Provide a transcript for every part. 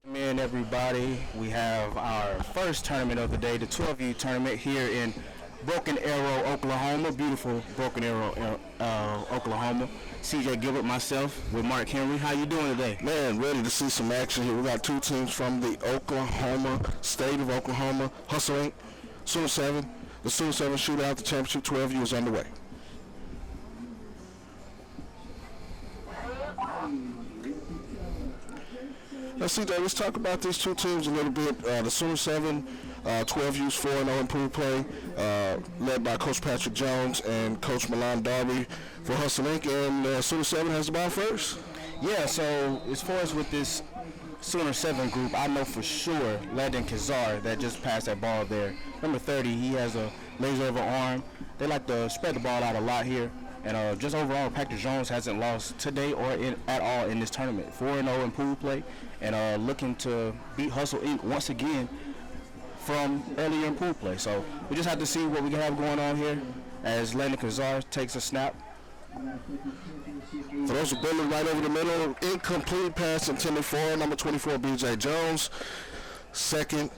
In everybody, we have our first tournament of the day, the 12U tournament here in Broken Arrow, Oklahoma. Beautiful Broken Arrow, Oklahoma. CJ Gilbert, myself, with Mark Henry. How you doing today? Man, ready to see some action here. We got two teams from the Oklahoma, state of Oklahoma, hustling. Sooner 7, the Sooner 7 Shootout, the championship 12U is underway. Now, CJ, let's talk about these two teams a little bit. The Sooner 7 12U's 4-0 improved play, led by Coach Patrick Jones and Coach Milan Darby for Hustle Inc. And Sooner 7 has the ball first. Yeah, so as far as with this Sooner 7 group, I know for sure Landon Kazar that just passed that ball there. Number 30, he has a laser over arm. They like to spread the ball out a lot here. And just overall, Patrick Jones hasn't lost today or at all in this tournament. 4-0 in pool play and looking to beat Hustle Inc. once again from earlier in pool play. So we just have to see what we can have going on here as Landon Kazar takes a snap. Throws a bullet right over the middle. Incomplete pass intended for number 24, B.J. Jones. Second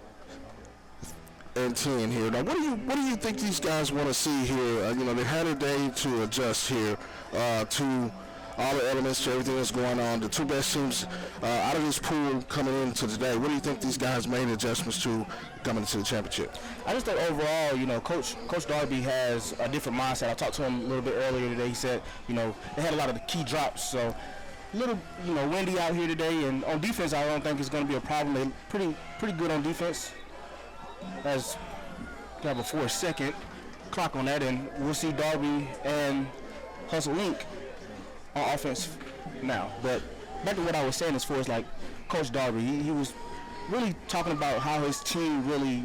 and 10 here. Now, what do you think these guys want to see here? They had a day to adjust here to all the elements, to everything that's going on. The two best teams out of this pool coming into today. What do you think these guys made adjustments to coming into the championship? I just think overall, Coach Darby has a different mindset. I talked to him a little bit earlier today. He said, they had a lot of the key drops, so a little, windy out here today. And on defense, I don't think it's going to be a problem. They're pretty good on defense. As we have a 4-second clock on that, and we'll see Darby and Hustle Inc. on offense now. But back to what I was saying as far as like Coach Darby, he was really talking about how his team really,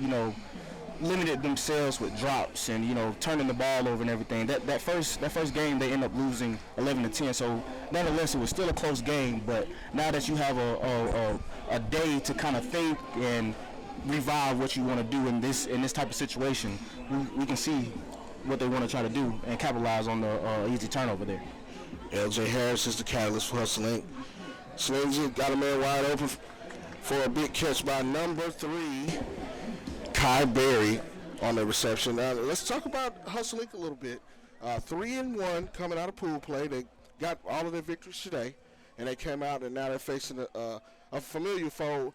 limited themselves with drops and turning the ball over and everything. That first game they end up losing 11-10. So nonetheless, it was still a close game. But now that you have a day to kind of think and revive what you want to do in this type of situation, we can see what they want to try to do and capitalize on the easy turnover there. L.J. Harris is the catalyst for Hustle Inc. Slingsy got a man wide open for a big catch by number 3, Kai Berry on the reception. Now, let's talk about Hustle Inc. a little bit. 3-1 coming out of pool play. They got all of their victories today, and they came out, and now they're facing a familiar foe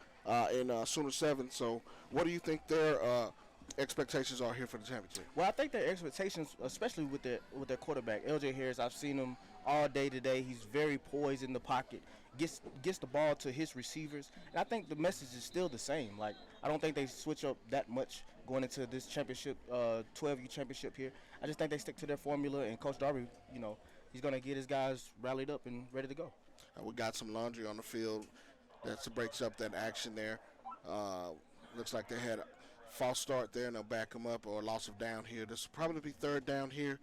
in Sooner 7. So what do you think their expectations are here for the championship? Well, I think their expectations, especially with their quarterback, L.J. Harris, I've seen him all day today. He's very poised in the pocket, gets the ball to his receivers. And I think the message is still the same. Like, I don't think they switch up that much going into this championship, 12U championship here. I just think they stick to their formula, and Coach Darby, he's going to get his guys rallied up and ready to go. We got some laundry on the field. That breaks up that action there. Looks like they had a false start there, and they'll back them up, or a loss of down here. This will probably be third down here.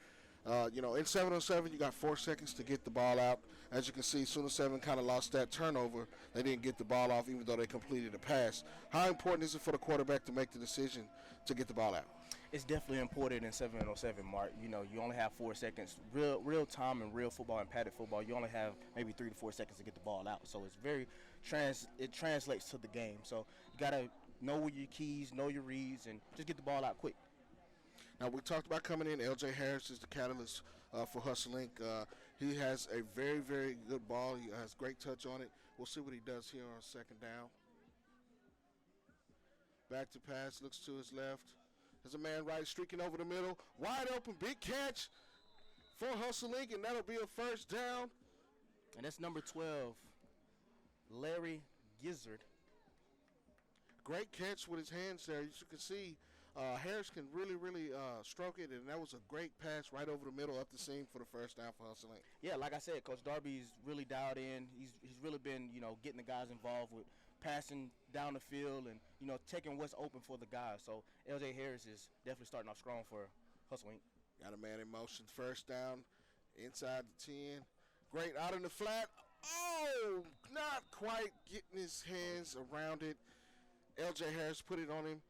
In 7-on-7, you got 4 seconds to get the ball out. As you can see, Sooner 7 kind of lost that turnover. They didn't get the ball off, even though they completed a pass. How important is it for the quarterback to make the decision to get the ball out? It's definitely important in 7-on-7, Mark. You only have 4 seconds. Real time in real football and padded football, you only have maybe 3 to 4 seconds to get the ball out. So it's it translates to the game. So you got to know your keys, know your reads, and just get the ball out quick. Now, we talked about coming in. L.J. Harris is the catalyst for Hustle Inc. He has a very, very good ball. He has great touch on it. We'll see what he does here on second down. Back to pass, looks to his left. There's a man right streaking over the middle. Wide open, big catch for Hustle Inc., and that'll be a first down. And that's number 12, Larry Gizzard. Great catch with his hands there. As you can see, Harris can really stroke it, and that was a great pass right over the middle up the seam for the first down for Hustle Inc. Yeah, like I said, Coach Darby's really dialed in. He's really been, getting the guys involved with passing down the field and, taking what's open for the guys. So L.J. Harris is definitely starting off strong for Hustle Inc. Got a man in motion, first down, inside the 10. Great, out in the flat. Oh, not quite getting his hands around it. L.J. Harris put it on him.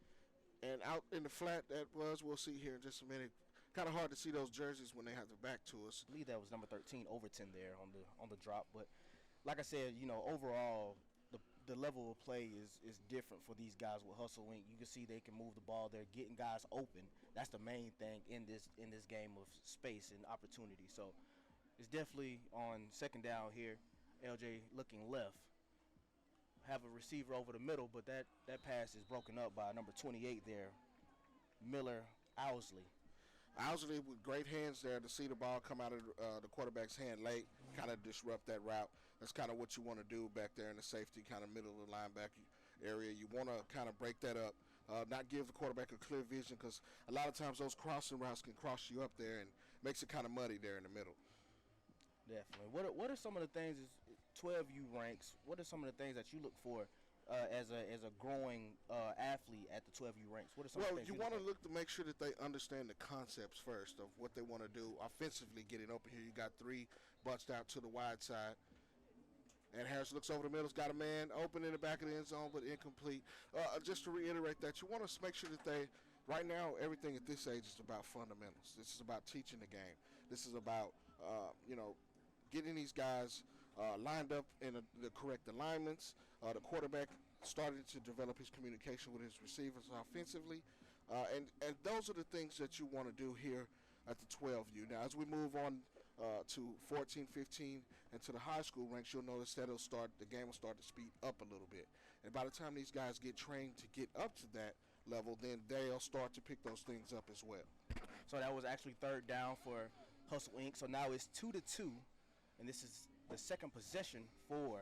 And out in the flat that was, we'll see here in just a minute. Kind of hard to see those jerseys when they have their back to us. I believe that was number 13, Overton there on the drop. But like I said, overall, the level of play is different for these guys with Hustle Inc. You can see they can move the ball. They're getting guys open. That's the main thing in this game of space and opportunity. So it's definitely on second down here. LJ looking left. Have a receiver over the middle, but that pass is broken up by number 28 there, Miller Owsley. Owsley with great hands there to see the ball come out of the quarterback's hand late, kind of disrupt that route. That's kind of what you want to do back there in the safety, kind of middle of the linebacker area. You want to kind of break that up, not give the quarterback a clear vision, because a lot of times those crossing routes can cross you up there and makes it kind of muddy there in the middle. Definitely. What are some of the things 12U ranks? What are some of the things that you look for as a growing athlete at the 12U ranks? What are some of the things you want to look to make sure that they understand the concepts first of what they want to do offensively, getting open here. You got three bunched out to the wide side. And Harris looks over the middle. He's got a man open in the back of the end zone, but incomplete. Just to reiterate that, you want to make sure that they, right now, everything at this age is about fundamentals. This is about teaching the game. This is about, getting these guys lined up in the correct alignments. The quarterback started to develop his communication with his receivers offensively. And those are the things that you want to do here at the 12U. Now, as we move on to 14, 15, and to the high school ranks, you'll notice that the game will start to speed up a little bit. And by the time these guys get trained to get up to that level, then they'll start to pick those things up as well. So that was actually third down for Hustle Inc. So now it's 2-2. And this is the second possession for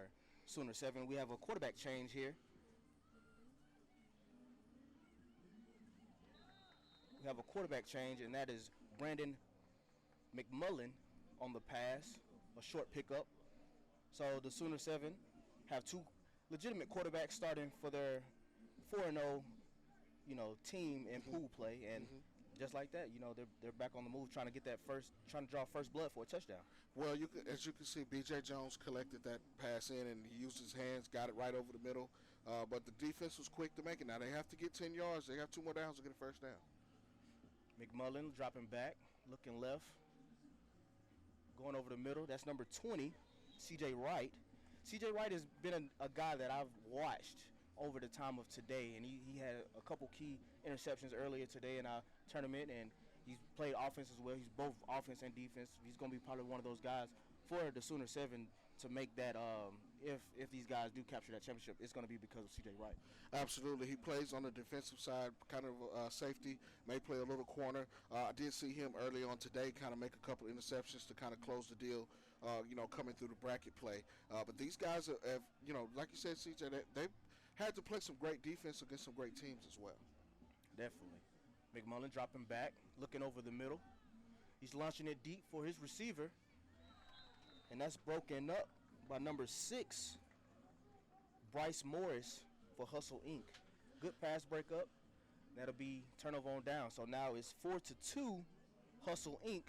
Sooner7. We have a quarterback change here. We have a quarterback change, and that is Brandon McMullen on the pass, a short pickup. So the Sooner7 have two legitimate quarterbacks starting for their 4-0, team in pool play, and just like that, they're back on the move, trying to draw first blood for a touchdown. Well, as you can see, B.J. Jones collected that pass in, and he used his hands, got it right over the middle. But the defense was quick to make it. Now they have to get 10 yards. They have 2 more downs to get a first down. McMullen dropping back, looking left, going over the middle. That's number 20, C.J. Wright. C.J. Wright has been a guy that I've watched over the time of today, and he had a couple key interceptions earlier today in our tournament, and he's played offense as well. He's both offense and defense. He's going to be probably one of those guys for the Sooner7 to make that, if these guys do capture that championship, it's going to be because of C.J. Wright. Absolutely. He plays on the defensive side, kind of safety, may play a little corner. I did see him early on today kind of make a couple interceptions to kind of close the deal, coming through the bracket play. But these guys have, like you said, C.J., they've had to play some great defense against some great teams as well. Definitely. McMullen dropping back, looking over the middle. He's launching it deep for his receiver, and that's broken up by number 6, Bryce Morris for Hustle Inc. Good pass breakup. That'll be turnover on down. So now it's 4-2, Hustle Inc.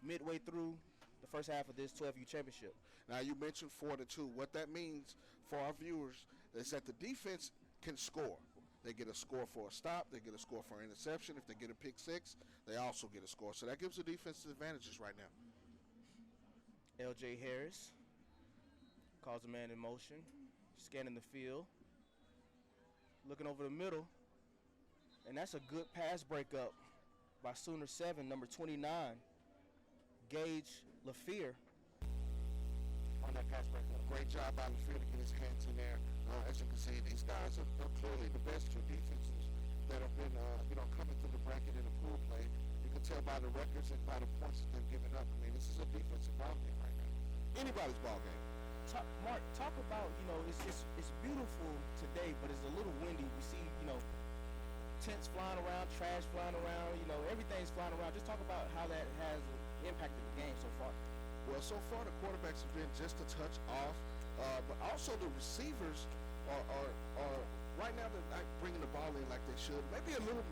midway through the first half of this 12U championship. Now, you mentioned 4-2. What that means for our viewers is that the defense can score. They get a score for a stop. They get a score for an interception. If they get a pick six, they also get a score. So that gives the defense advantages right now. L.J. Harris calls a man in motion, scanning the field, looking over the middle, and that's a good pass breakup by Sooner7, number 29, Gage LaFear. On that pass breakup. Great job by LaFear to get his hands in there. As you can see, these guys are clearly the best two defenses that have been, coming through the bracket in the pool play. You can tell by the records and by the points that they've given up. I mean, this is a defensive ball game right now. Anybody's ball game. Mark, talk about, it's beautiful today, but it's a little windy. We see, tents flying around, trash flying around, everything's flying around. Just talk about how that has impacted the game so far. Well, so far the quarterbacks have been just a touch off, but also the receivers are right now they're not bringing the ball in like they should. Maybe a little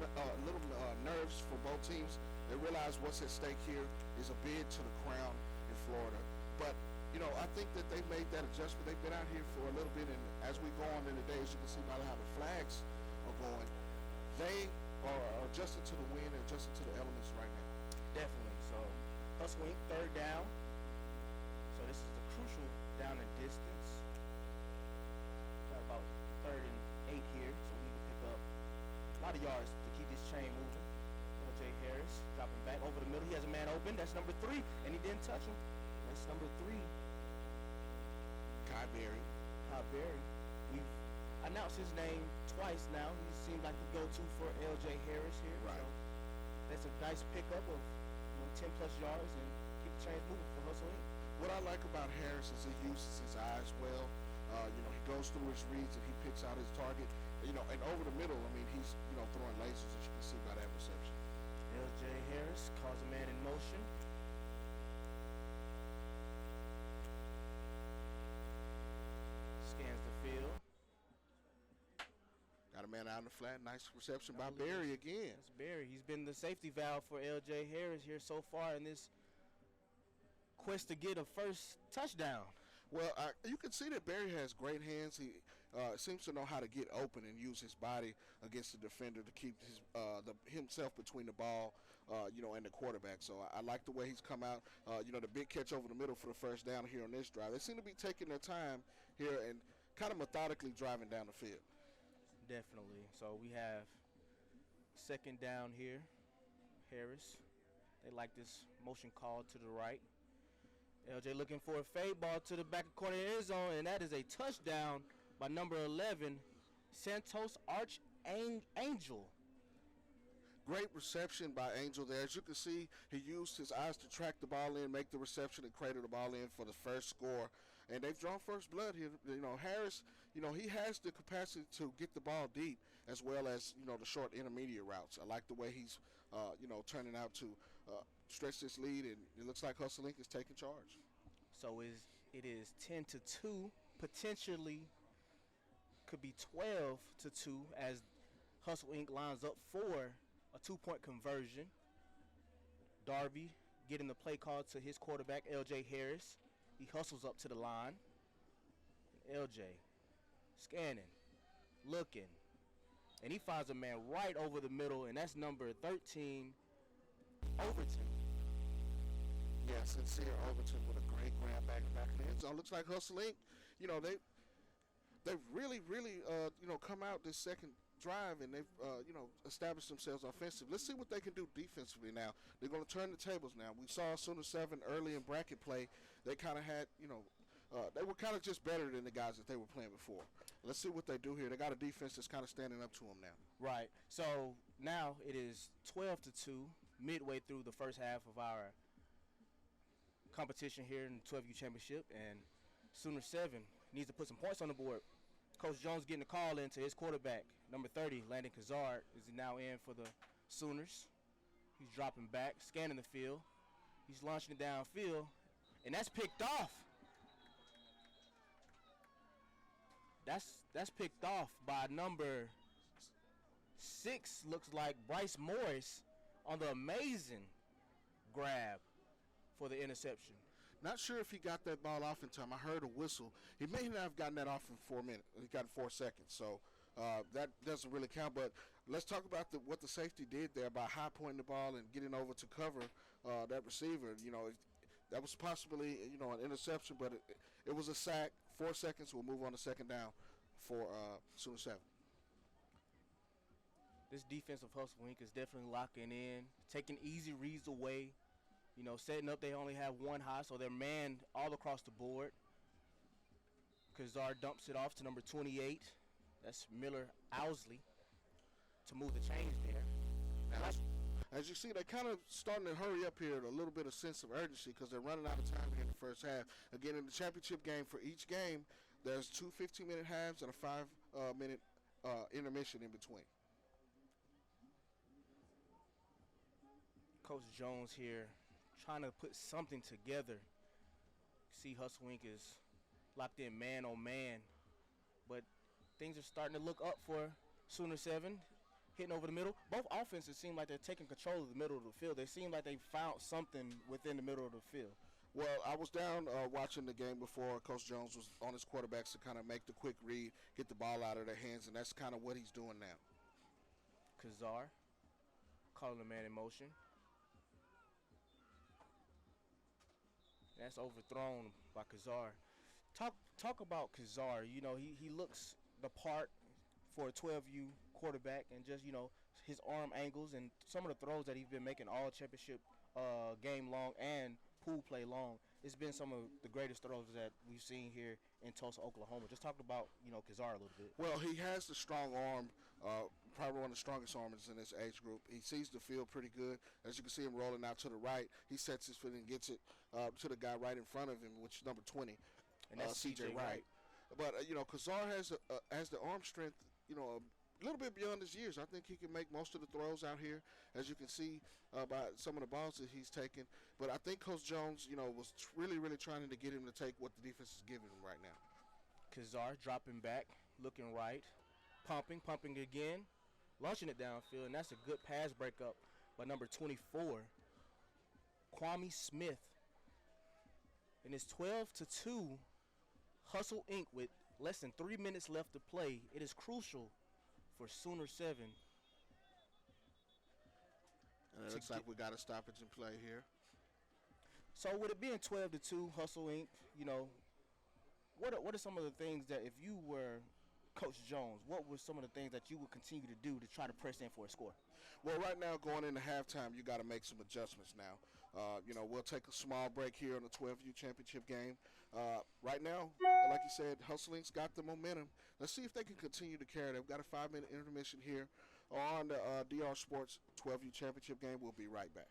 nerves for both teams. They realize what's at stake here is a bid to the crown in Florida. But I think that they made that adjustment. They've been out here for a little bit, and as we go on in the day, as you can see by how the flags are going, they are adjusting to the wind and adjusting to the elements right now. Definitely. So, Hustle Inc. third down. So this is a crucial down and distance. 20 yards to keep this chain moving. LJ Harris dropping back over the middle. He has a man open. That's number 3, and he didn't touch him. That's number 3. Kai Berry. Kai Berry. We've announced his name twice now. He seems like the go-to for LJ Harris here. Right. So that's a nice pickup of 10 plus yards and keep the chains moving for Hustle Inc. What I like about Harris is he uses his eyes well. He goes through his reads and he picks out his target. And over the middle, I mean, he's throwing lasers, as you can see by that reception. LJ Harris calls a man in motion. Scans the field. Got a man out in the flat. Nice reception by Berry again. That's Berry. He's been the safety valve for LJ Harris here so far in this quest to get a first touchdown. Well, you can see that Berry has great hands. He seems to know how to get open and use his body against the defender to keep himself between the ball, and the quarterback. So I like the way he's come out. The big catch over the middle for the first down here on this drive. They seem to be taking their time here and kind of methodically driving down the field. Definitely. So we have second down here. Harris. They like this motion call to the right. LJ looking for a fade ball to the back corner of the end zone, and that is a touchdown by number 11, Santos Archangel. Great reception by Angel there. As you can see, he used his eyes to track the ball in, make the reception, and cradle the ball in for the first score. And they've drawn first blood here. Harris, he has the capacity to get the ball deep as well as, the short intermediate routes. I like the way he's, turning out to stretch this lead, and it looks like Hustle Inc. is taking charge. So it is 10-2, potentially could be 12-2 as Hustle Inc. lines up for a 2-point conversion. Darby getting the play call to his quarterback, LJ Harris. He hustles up to the line. LJ scanning, looking, and he finds a man right over the middle, and that's number 13, Overton. Yeah, Sincere Overton with a great grab back in the end zone. Looks like Hustle Inc., they've really, come out this second drive, and they've, established themselves offensively. Let's see what they can do defensively now. They're going to turn the tables now. We saw Sooner7 early in bracket play. They kind of had, they were kind of just better than the guys that they were playing before. Let's see what they do here. They got a defense that's kind of standing up to them now. Right. So now it is 12-2, midway through the first half of our competition here in the 12U championship, and Sooner7 needs to put some points on the board. Coach Jones getting a call in to his quarterback, number 30, Landon Kazard, is now in for the Sooners. He's dropping back, scanning the field. He's launching it downfield, and that's picked off. That's picked off by number 6, looks like Bryce Morris on the amazing grab for the interception. Not sure if he got that ball off in time. I heard a whistle. He may not have gotten that off in 4 minutes. He got 4 seconds. So that doesn't really count. But let's talk about what the safety did there by high pointing the ball and getting over to cover that receiver. That was possibly, an interception, but it was a sack. 4 seconds. We'll move on to second down for Sooner7. This defensive Hustle Inc. is definitely locking in, taking easy reads away. Setting up, they only have one high, so they're manned all across the board. Kazar dumps it off to number 28. That's Miller Owsley to move the chains there. Now, as you see, they're kind of starting to hurry up here, a little bit of sense of urgency because they're running out of time here in the first half. Again, in the championship game, for each game, there's 2 15-minute halves and a 5-minute intermission in between. Coach Jones here trying to put something together. See, Hustle Inc. is locked in man on man, but things are starting to look up for Sooner7, hitting over the middle. Both offenses seem like they're taking control of the middle of the field. They seem like they found something within the middle of the field. Well, I was down watching the game before. Coach Jones was on his quarterbacks to kind of make the quick read, get the ball out of their hands, and that's kind of what he's doing now. Kazar calling the man in motion. That's overthrown by Kazar. Talk about Kazar. He looks the part for a 12U quarterback, and just his arm angles and some of the throws that he's been making all championship game long and pool play long. It's been some of the greatest throws that we've seen here in Tulsa, Oklahoma. Just talk about Kazar a little bit. Well, he has the strong arm, probably one of the strongest arms in this age group. He sees the field pretty good. As you can see him rolling out to the right, he sets his foot and gets it to the guy right in front of him, which is number 20, And that's C.J. Wright. But Kazar has the arm strength, a little bit beyond his years. I think he can make most of the throws out here, as you can see by some of the balls that he's taken. But I think Coach Jones, was really, really trying to get him to take what the defense is giving him right now. Kazar dropping back, looking right, pumping again, launching it downfield, and that's a good pass breakup by number 24, Kwame Smith. And it's 12-2, Hustle Inc. with less than 3 minutes left to play. It is crucial for Sooner 7. And it looks like we got a stoppage in play here. So with it being 12-2, Hustle Inc., what are some of the things that if you were Coach Jones, what were some of the things that you would continue to do to try to press in for a score? Well, right now, going into halftime, you got to make some adjustments now. We'll take a small break here in the 12U championship game. Right now, like you said, Hustling's got the momentum. Let's see if they can continue to carry it. They've got a 5-minute intermission here on the DR Sports 12U championship game. We'll be right back.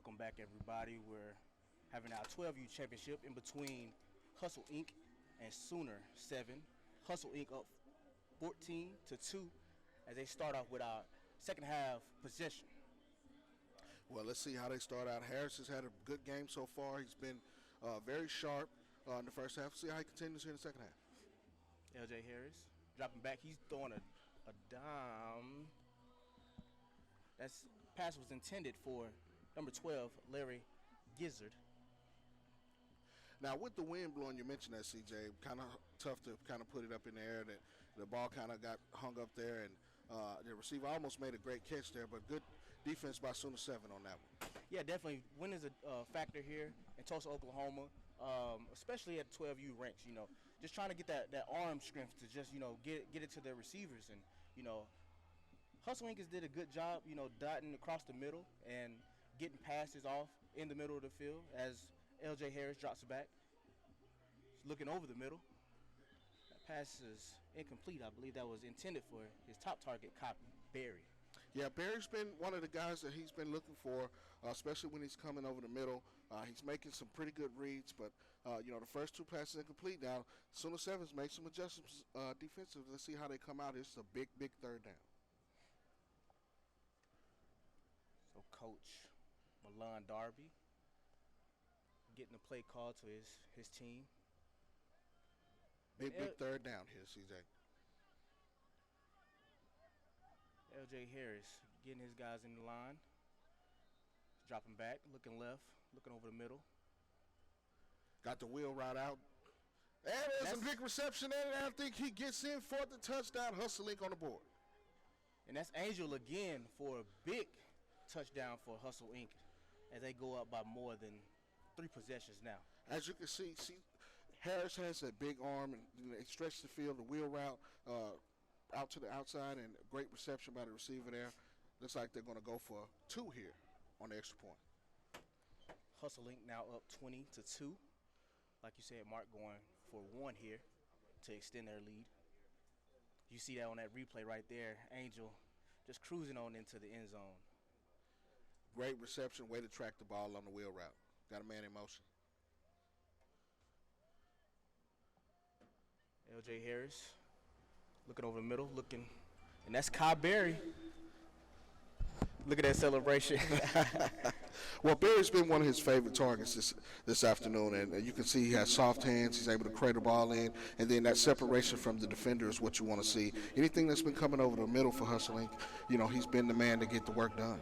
Welcome back, everybody. We're having our 12U championship in between Hustle Inc. and Sooner7. Hustle Inc. up 14-2 as they start off with our second half possession. Well, let's see how they start out. Harris has had a good game so far. He's been very sharp in the first half. See how he continues here in the second half. LJ Harris dropping back. He's throwing a dime. That pass was intended for number 12, Larry Gizzard. Now, with the wind blowing, you mentioned that, CJ, kind of tough to kind of put it up in the air. That the ball kind of got hung up there, and the receiver almost made a great catch there, but good defense by Sooner7 on that one. Yeah, definitely. Wind is a factor here in Tulsa, Oklahoma, especially at 12U ranks. You know, just trying to get that arm strength to just get it to their receivers, and Hustle Inc. did a good job, dotting across the middle and getting passes off in the middle of the field as LJ Harris drops it back. He's looking over the middle. That pass is incomplete. I believe that was intended for his top target, Kai Berry. Yeah, Barry's been one of the guys that he's been looking for, especially when he's coming over the middle. He's making some pretty good reads, but, the first two passes incomplete. Now, Sooner7's made some adjustments defensively. Let's see how they come out. It's a big, big third down. So Coach Milan Darby getting the play call to his team. Big third down here, CJ. LJ Harris getting his guys in the line. Dropping back, looking left, looking over the middle. Got the wheel right out. And there's a big reception there, and I think he gets in for the touchdown. Hustle Inc. on the board. And that's Angel again for a big touchdown for Hustle Inc. as they go up by more than 3 possessions now. As you can see Harris has a big arm, and they stretch the field, the wheel route out to the outside, and a great reception by the receiver there. Looks like they're going to go for 2 here on the extra point. Hustle Inc. now up 20-2. Like you said, Mark going for 1 here to extend their lead. You see that on that replay right there. Angel just cruising on into the end zone. Great reception, way to track the ball on the wheel route. Got a man in motion. LJ Harris looking over the middle, and that's Kai Berry. Look at that celebration. Well, Barry's been one of his favorite targets this afternoon, and you can see he has soft hands. He's able to crate the ball in, and then that separation from the defender is what you want to see. Anything that's been coming over the middle for Hustle Inc., he's been the man to get the work done.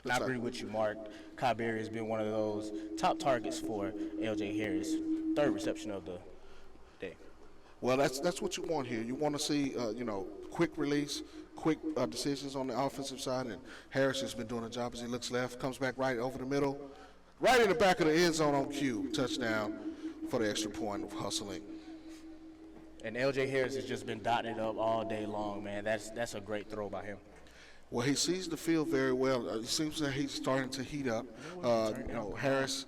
I agree with you, Mark. Kai Berry has been one of those top targets for LJ Harris. 3rd reception of the day. Well, that's what you want here. You want to see, quick release, quick decisions on the offensive side, and Harris has been doing a job as he looks left, comes back right over the middle, right in the back of the end zone on cue. Touchdown for the extra point of Hustle Inc. And LJ Harris has just been dotting it up all day long, man. That's a great throw by him. Well, he sees the field very well. It seems that he's starting to heat up. Harris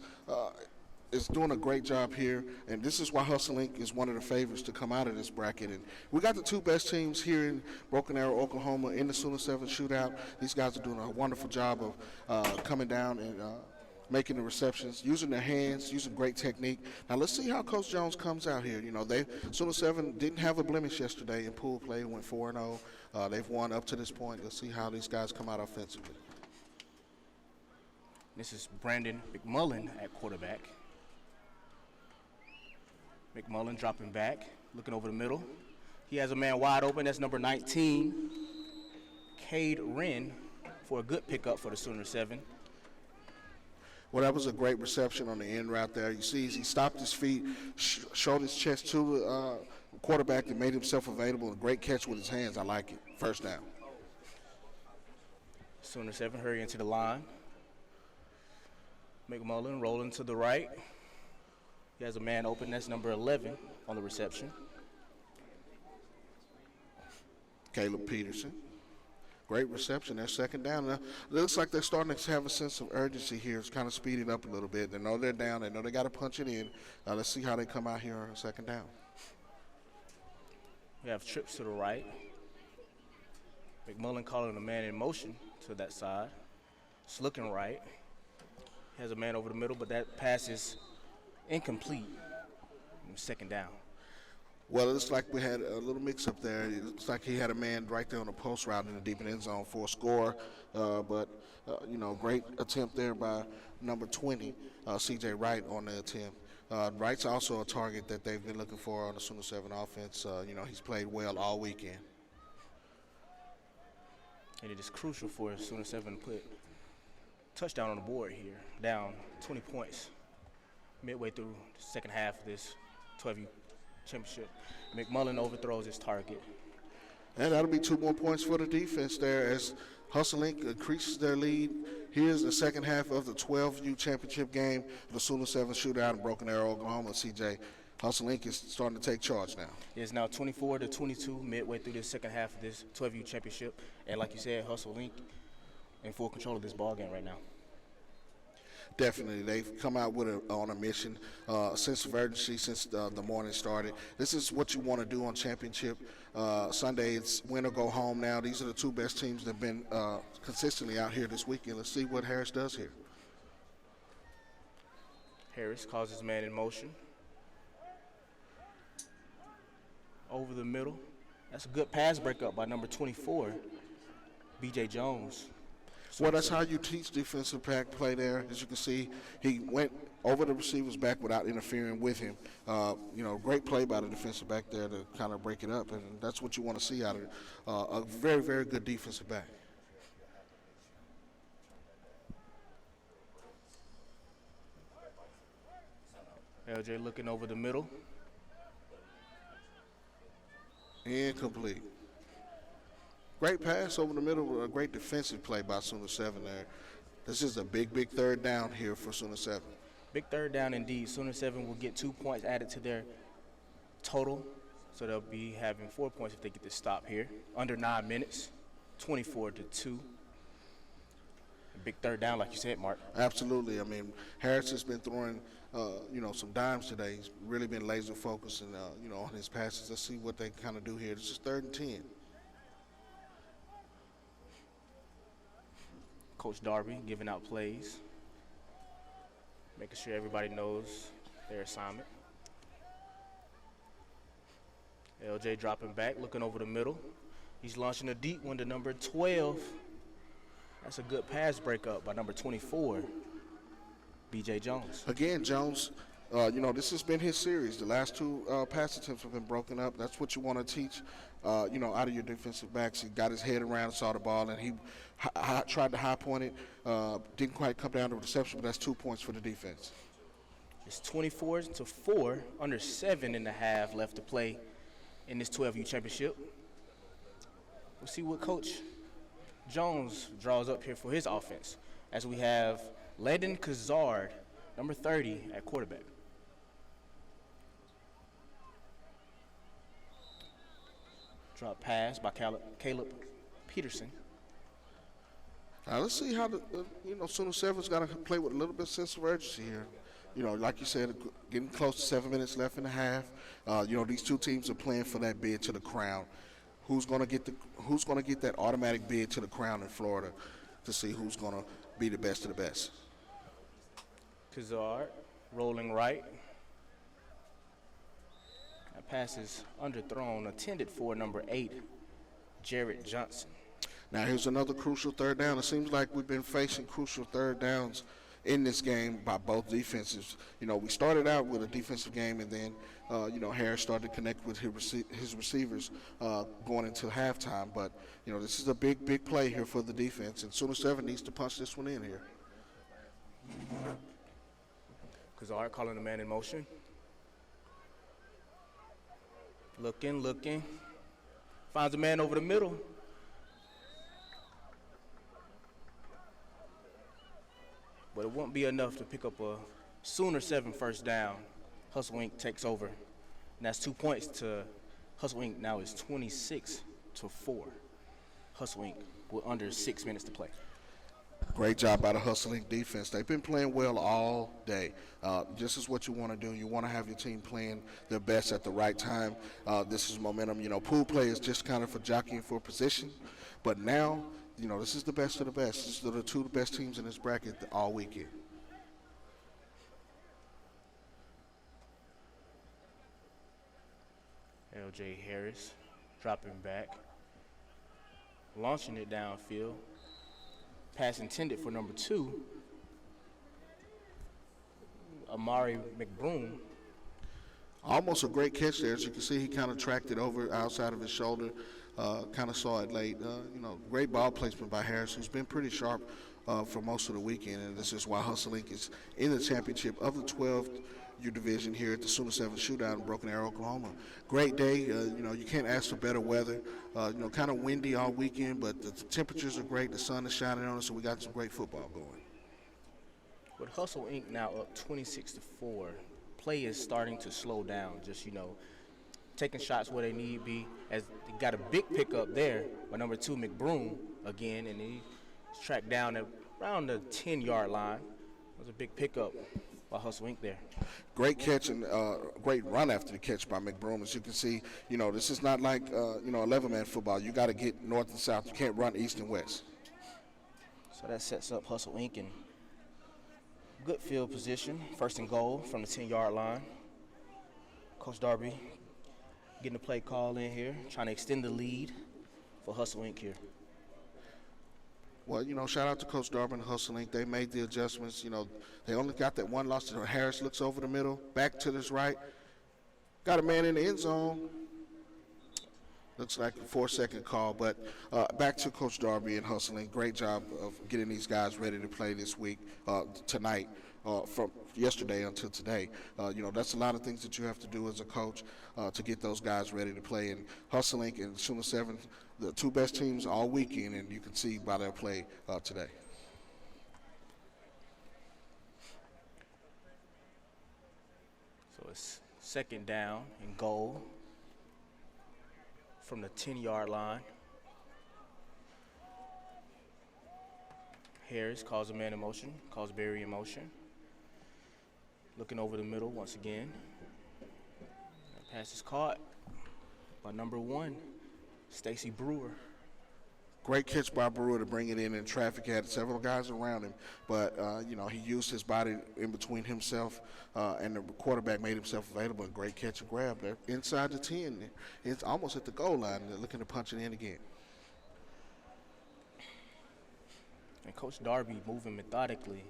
is doing a great job here, and this is why Hustle Inc. is one of the favorites to come out of this bracket. And we got the 2 best teams here in Broken Arrow, Oklahoma, in the Sooner7 Shootout. These guys are doing a wonderful job of coming down and making the receptions, using their hands, using great technique. Now let's see how Coach Jones comes out here. Sooner7 didn't have a blemish yesterday in pool play, went 4-0. They've won up to this point. Let's see how these guys come out offensively. This is Brandon McMullen at quarterback. McMullen dropping back, looking over the middle. He has a man wide open. That's number 19, Cade Wren, for a good pickup for the Sooner7. Well, that was a great reception on the end route there. You see, he stopped his feet, showed his chest to the quarterback and made himself available. A great catch with his hands. I like it. First down. Sooner7 hurry into the line. McMullen rolling to the right. He has a man open. That's number 11 on the reception. Caleb Peterson. Great reception. They're second down. Now, it looks like they're starting to have a sense of urgency here. It's kind of speeding up a little bit. They know they're down. They know they got to punch it in. Let's see how they come out here on second down. We have trips to the right. McMullen calling a man in motion to that side. It's looking right. Has a man over the middle, but that pass is incomplete. Second down. Well, it looks like we had a little mix-up there. It looks like he had a man right there on the post route in the deep end zone for a score. Great attempt there by number 20, C.J. Wright on the attempt. Wright's also a target that they've been looking for on the Sooner 7 offense. He's played well all weekend. And it is crucial for Sooner 7 to put touchdown on the board here, down 20 points midway through the second half of this 12U championship. McMullen overthrows his target. And that'll be 2 more points for the defense there as Hustle Inc. increases their lead. Here's the second half of the 12U championship game, the Sooner7 Shootout in Broken Arrow, Oklahoma. CJ, Hustle Inc. is starting to take charge now. It's now 24-22 midway through the second half of this 12U championship. And like you said, Hustle Inc. in full control of this ball game right now. Definitely. They've come out on a mission, sense of urgency since the morning started. This is what you want to do on championship Sunday. It's win or go home now. These are the two best teams that have been consistently out here this weekend. Let's see what Harris does here. Harris calls his man in motion. Over the middle. That's a good pass breakup by number 24, B.J. Jones. Well, that's how you teach defensive back play there. As you can see, he went over the receiver's back without interfering with him. Great play by the defensive back there to kind of break it up, and that's what you want to see out of it. A very, very good defensive back. LJ looking over the middle. Incomplete. Great pass over the middle, a great defensive play by Sooner 7 there. This is a big, big third down here for Sooner 7. Big third down indeed. Sooner 7 will get 2 points added to their total, so they'll be having 4 points if they get this stop here. Under 9 minutes, 24-2. Big third down, like you said, Mark. Absolutely. I mean, Harris has been throwing, some dimes today. He's really been laser focused and, on his passes. Let's see what they kind of do here. This is 3rd and 10. Coach Darby giving out plays, making sure everybody knows their assignment. LJ dropping back, looking over the middle. He's launching a deep one to number 12. That's a good pass breakup by number 24, B.J. Jones. Again, Jones, this has been his series. The last 2 pass attempts have been broken up. That's what you want to teach, out of your defensive backs. He got his head around, saw the ball, and he tried to high point it. Didn't quite come down to reception, but that's 2 points for the defense. It's 24-4, under 7.5 left to play in this 12U championship. We'll see what Coach Jones draws up here for his offense, as we have Landon Kazard, number 30, at quarterback. Drop pass by Caleb Peterson. Now let's see how Sooner 7's got to play with a little bit of sense of urgency here. Like you said, getting close to 7 minutes left in the half. These two teams are playing for that bid to the crown. Who's going to get that automatic bid to the crown in Florida to see who's going to be the best of the best? Kazard rolling right. That pass is underthrown, intended for number 8, Jarrett Johnson. Now here's another crucial third down. It seems like we've been facing crucial third downs in this game by both defenses. We started out with a defensive game, and then, Harris started to connect with his receivers going into halftime. But, this is a big, big play here for the defense, and Sooner 7 needs to punch this one in here. Kazard calling the man in motion. Looking. Finds a man over the middle. But it won't be enough to pick up a Sooner 7 first down. Hustle Inc. takes over. And that's 2 points to Hustle Inc. Now is 26-4. Hustle Inc. with under 6 minutes to play. Great job by the Hustle Inc. defense. They've been playing well all day. This is what you want to do. You want to have your team playing their best at the right time. This is momentum. Pool play is just kind of for jockeying for position. But now this is the best of the best. This is the two best teams in this bracket all weekend. LJ Harris dropping back, launching it downfield. Pass intended for number 2, Amari McBroom. Almost a great catch there. As you can see, he kind of tracked it over outside of his shoulder, kind of saw it late. Great ball placement by Harris, who's been pretty sharp for most of the weekend, and this is why Hustle Inc. is in the championship of the 12U division here at the Sooner7 Shootout in Broken Arrow, Oklahoma. Great day. You can't ask for better weather. Kind of windy all weekend, but the temperatures are great. The sun is shining on us, so we got some great football going. With Hustle Inc. now up 26-4, play is starting to slow down. Just taking shots where they need be. As they got a big pickup there by number 2 McBroom again, and he's tracked down at around the 10-yard line. It was a big pickup by Hustle Inc. there. Great catch and great run after the catch by McBroom. As you can see, this is not like 11-man football. You got to get north and south. You can't run east and west. So that sets up Hustle Inc. in good field position, 1st and goal from the 10-yard line. Coach Darby getting the play call in here, trying to extend the lead for Hustle Inc. here. Well, shout out to Coach Darby and Hustle Inc. They made the adjustments. They only got that one loss. Harris looks over the middle, back to this right. Got a man in the end zone. Looks like a 4-second call, but back to Coach Darby and Hustle Inc. Great job of getting these guys ready to play this week, tonight, from yesterday until today. That's a lot of things that you have to do as a coach to get those guys ready to play. And Hustle Inc. and Sooner7, the two best teams all weekend, and you can see by their play today. So it's 2nd down and goal from the 10-yard line. Harris calls a man in motion, calls Berry in motion. Looking over the middle once again. That pass is caught by number 1, Stacy Brewer. Great catch by Brewer to bring it in traffic. He had several guys around him, but, he used his body in between himself and the quarterback made himself available. And great catch and grab there inside the 10. It's almost at the goal line. They're looking to punch it in again. And Coach Darby moving methodically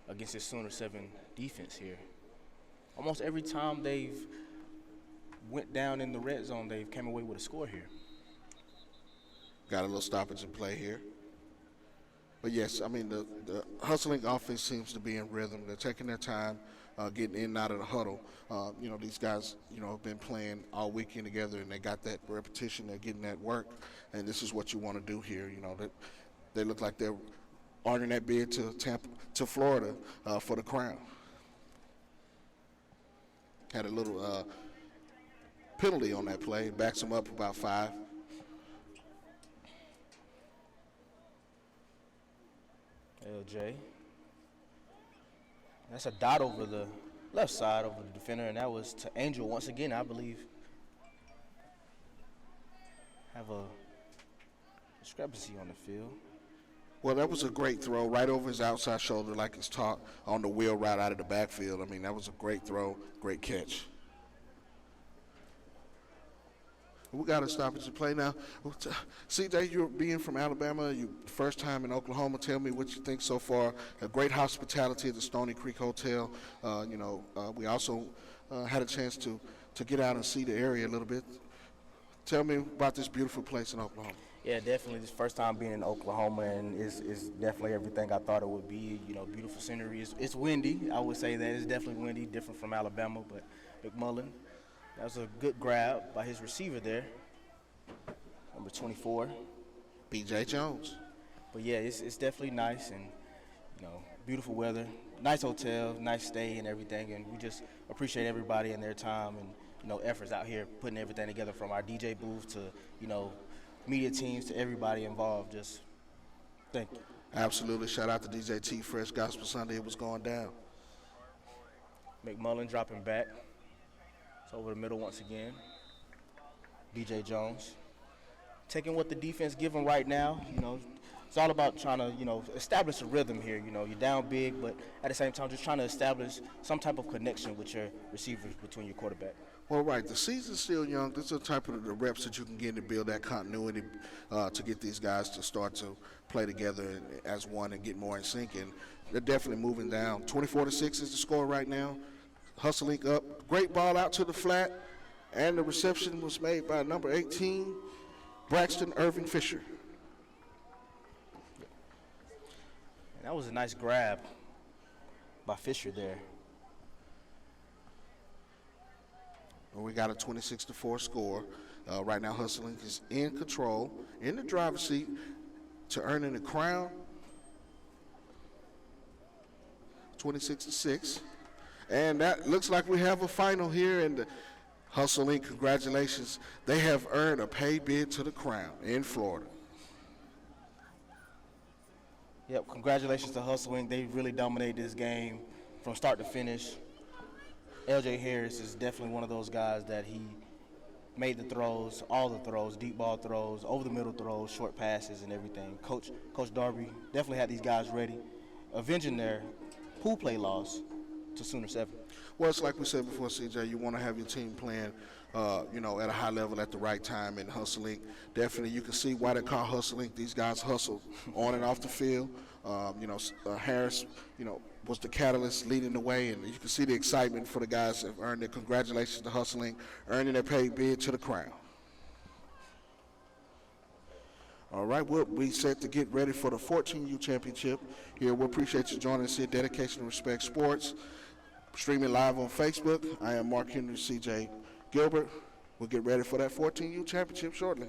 against his Sooner7 defense here. Almost every time they've went down in the red zone, they've came away with a score here. Got a little stoppage in play here. But yes, the hustling offense seems to be in rhythm. They're taking their time, getting in and out of the huddle. These guys, have been playing all weekend together, and they got that repetition. They're getting that work, and this is what you want to do here. They look like they're ordering that bid to Florida for the crown. Had a little penalty on that play. Backs them up about 5. LJ. That's a dot over the left side over the defender, and that was to Angel once again, I believe. Have a discrepancy on the field. Well, that was a great throw right over his outside shoulder like it's taught on the wheel right out of the backfield. That was a great throw, great catch. We got to stop it to play now. CJ, you're being from Alabama, you first time in Oklahoma. Tell me what you think so far. A great hospitality at the Stony Creek Hotel. We also had a chance to get out and see the area a little bit. Tell me about this beautiful place in Oklahoma. Yeah, definitely. This first time being in Oklahoma, and it's definitely everything I thought it would be. Beautiful scenery. It's windy. I would say that it's definitely windy, different from Alabama. But McMullen, that was a good grab by his receiver there, number 24, B.J. Jones. But yeah, it's definitely nice, and beautiful weather, nice hotel, nice stay, and everything. And we just appreciate everybody and their time and efforts out here putting everything together, from our DJ booth to media teams to everybody involved. Just thank you. Absolutely. Shout out to DJ T Fresh Gospel Sunday. It was going down. McMullen dropping back. It's over the middle once again. BJ Jones taking what the defense give him right now. it's all about trying to, establish a rhythm here. You're down big, but at the same time, just trying to establish some type of connection with your receivers between your quarterback. Well, right. The season's still young. This is the type of the reps that you can get to build that continuity to get these guys to start to play together as one and get more in sync. And they're definitely moving down. 24-6 is the score right now. Hustling up. Great ball out to the flat. And the reception was made by number 18, Braxton Irving Fisher. And that was a nice grab by Fisher there. We got a 26-4 score. Right now, Hustling is in control, in the driver's seat to earning the crown. 26-6. And that looks like we have a final here. And Hustling, congratulations. They have earned a paid bid to the crown in Florida. Yep, congratulations to Hustling. They really dominated this game from start to finish. LJ Harris is definitely one of those guys that he made the throws, all the throws, deep ball throws, over the middle throws, short passes, and everything. Coach Darby definitely had these guys ready, avenging their pool play loss to Sooner 7. Well, it's like we said before, CJ, you want to have your team playing, at a high level at the right time and hustling. Definitely, you can see why they call hustling. These guys hustle on and off the field. Harris, was the catalyst leading the way, and you can see the excitement for the guys that have earned it. Congratulations to Hustling, earning their paid bid to the crown. All right, we'll be set to get ready for the 14U championship here. We appreciate you joining us here, Dedication and Respect Sports. Streaming live on Facebook. I am Mark Henry, CJ Gilbert. We'll get ready for that 14U championship shortly.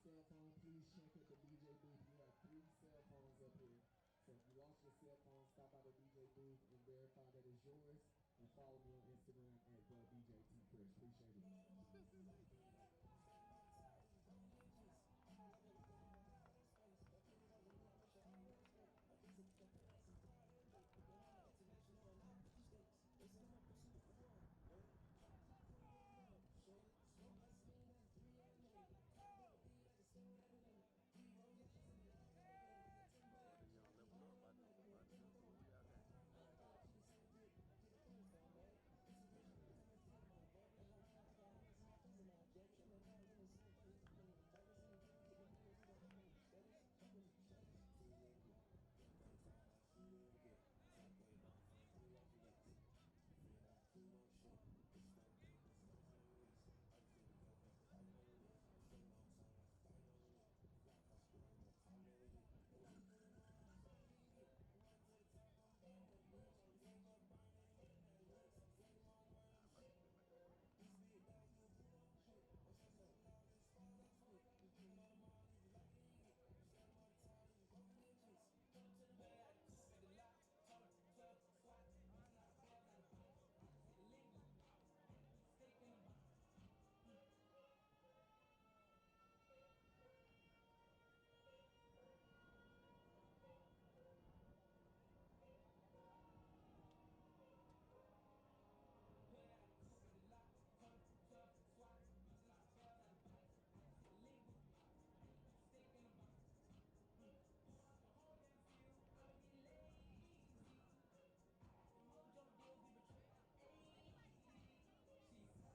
cell phone, please check at the DJ booth. We have 3 cell phones up here. So if you lost your cell phone, stop by the DJ booth and verify that it's yours. And follow me on Instagram at the DJ T Fresh. Appreciate it.